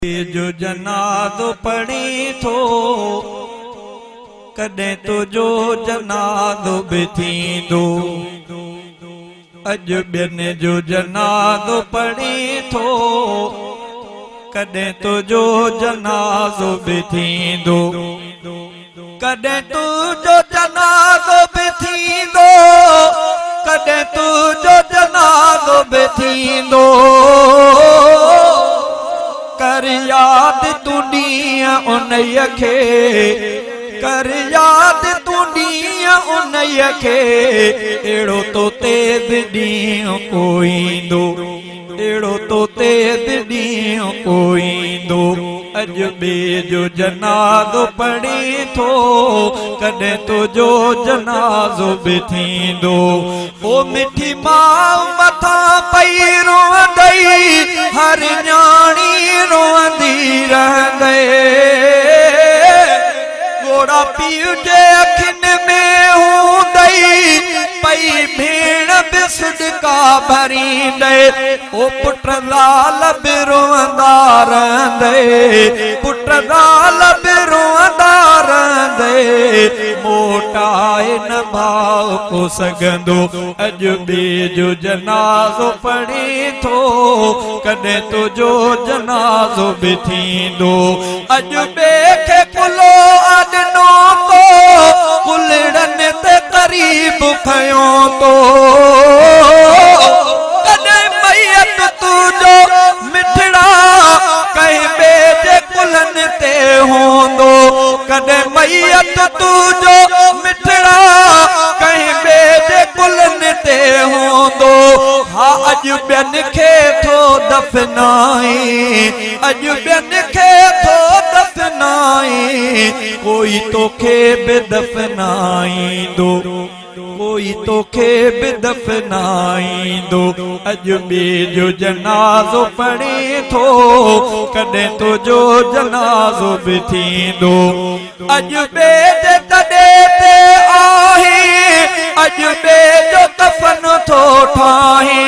जो जनाज़ो पढ़ी थो कॾहिं तुझो जनाज़ो बि थींदो। अॼु ॿियनि जो जनाज़ो पढ़ी थो कॾहिं तुझो जनाज़ो बि थींदो। कॾहिं तुझो जनाज़ो बि थींदो कॾहिं तुझो जनाज़ो बि थींदो। कर याद तू ॾींहं उन्हीअ खे कर याद तू ॾींहं उन्हीअ खे अहिड़ो तो ते बि ॾींहुं कोई ईंदो अहिड़ो तो ते बि ॾींहुं कोई ईंदो। अॼु ॿिए जो जनाज़ो पढ़ी थो कॾहिं तुझो जनाज़ो बि थींदो। ओ मिठी माउ मथां पई रोअंदई हर न्याणी रोअंदी रहंदे। गोड़ा पीउ जे अखियुनि में हूंदई पई भेण बि सुॾका भरींदे। ओ पुट लाल बि रोअंदा रहंदे पुट लाल बि रोअंदा रहंदे। मोटाए न भाव को सघंदो। अॼु ॿिए जो जनाज़ो पढ़ी थो कॾहिं तुझो जनाज़ो बि थींदो। अॼु ॿिए खे कुलो अॾनो तो कुलड़नि ते क़रीब खयो तो। कॾहिं मैयत तुझो मिठड़ा कंहिं ॿिए जे कुलनि ते हूंदो। कॾहिं मैयत तुझो मिठड़ा कंहिं ॿिए जे कुलनि ते हूंदो। हा अॼु ॿियनि खे थो दफ़नाए अॼु ॿियनि खे थो दफ़नाए कोई तोखे बि दफ़नाईंदो कोई तोखे बि दफ़नाईंदो। अॼु ॿिए जो जनाज़ो पढ़ी थो कॾहिं तुझो जनाज़ो बि थींदो। अॼु ॿिए जे तॾे ते आहे अॼु ॿिए जो कफ़न थो ठाहे।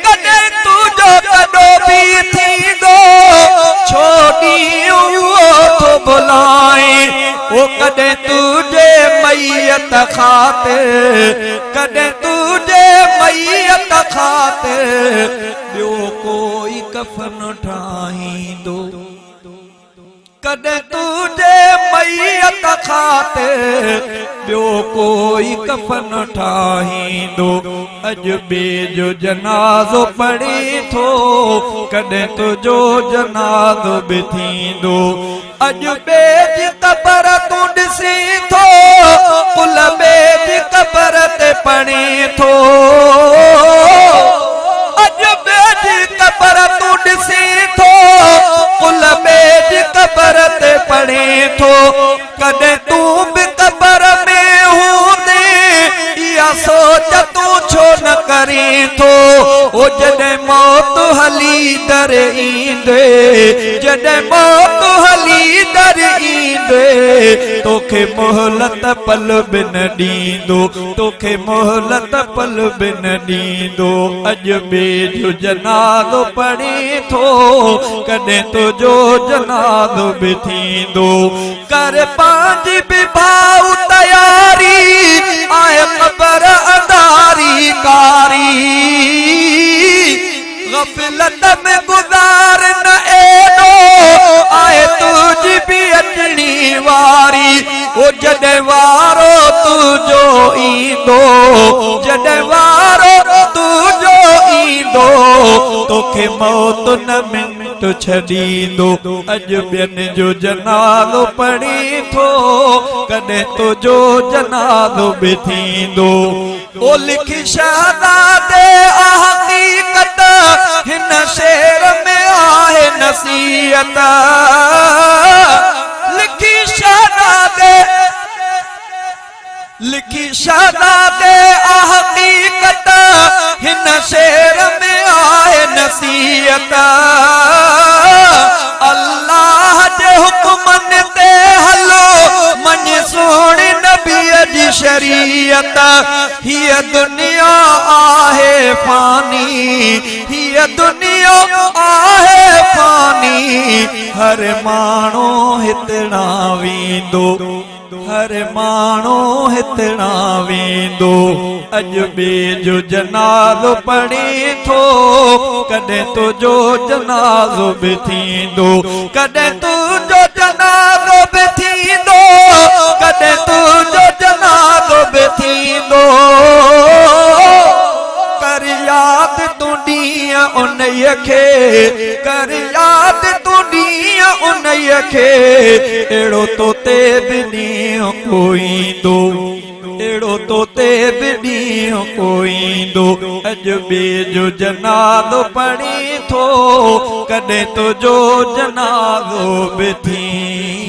कॾहिं तुझो कॾो बि थींदो छो ॾींहुं उहो थो भुलाए। ओ कॾहिं तुझे मैयत ख़ातिर कॾहिं तुझे मैयत ख़ातिर ॿियो कोई कफ़न ठाहींदो। कॾहिं तुझे मैयत ख़ातिर ॿियो कोई कफ़न ठाहींदो। अॼु ॿिए जो जनाज़ो पढ़ी थो कॾहिं तुझो जनाज़ो बि थींदो। अॼु ॿिए जी क़बर तूं ॾिसी थो कुल ॿिए जी क़बर ते पढ़ी थो। अॼु ॿिए जी क़बर तूं ॾिसी थो कुल ॿिए जी क़बर ते पढ़ी थो। कॾहिं तूं बि क़बर में हूंदे इहा सोच तूं छो न करी थो। ओ जॾहिं मौत हली दर ईंदे जॾहिं मौत हली दर ईंदे तोखे मोहलत पल बि न ॾींदो तोखे मोहलत पल बि न ॾींदो। अॼु ॿिए जो जनाज़ो पढ़ी थो कॾहिं तुझो जनाज़ो बि थींदो। कर पंहिंजी बि भाऊ तयारी आहे क़बर अदारी कारी। ग़फ़लत में गुज़ार न एॾो आहे तुझी बि अचणी वारी। ओ जॾहिं वारो तुझो ईंदो जॾहिं वारो तुझो ईंदो तोखे मौत न मिंट छॾींदो। अॼु ॿियनि जो जनाज़ो पढ़ी थो कॾहिं तुझो जनाज़ो बि थींदो। ओ लिखी शहज़ादे हक़ीक़त हिन शेर में आहे नसीहत। लिखी शहज़ादे हक़ीक़त हिन शेर में आहे नसीहत। अल्लाह जे हुक्मनि ते हलो मन सोणे नबीअ जी शरीयत। हीअ दुनिया आहे फानी हीअ दुनिया आहे माण्हू हितणा वेंदो हर माण्हू हितणा वेंदो अॼु ॿिए जो जनाज़ो पढ़े थो कॾहिं तुंहिंजो जनाज़ो बि थींदो कॾहिं तुंहिंजो जनाज़ो बि थींदो कॾहिं तुंहिंजो जनाज़ो बि थींदो कर याद तूं ॾींहं उन्हीअ खे कर याद तूं ॾींहं उन्हीअ खे अहिड़ो तोते बि ॾींहुं कोईंदो अहिड़ो तोते बि ॾींहुं कोईंदो अॼु ॿिए जो जनाज़ो पढ़ी थो कॾहिं तुंहिंजो जनाज़ो बि थी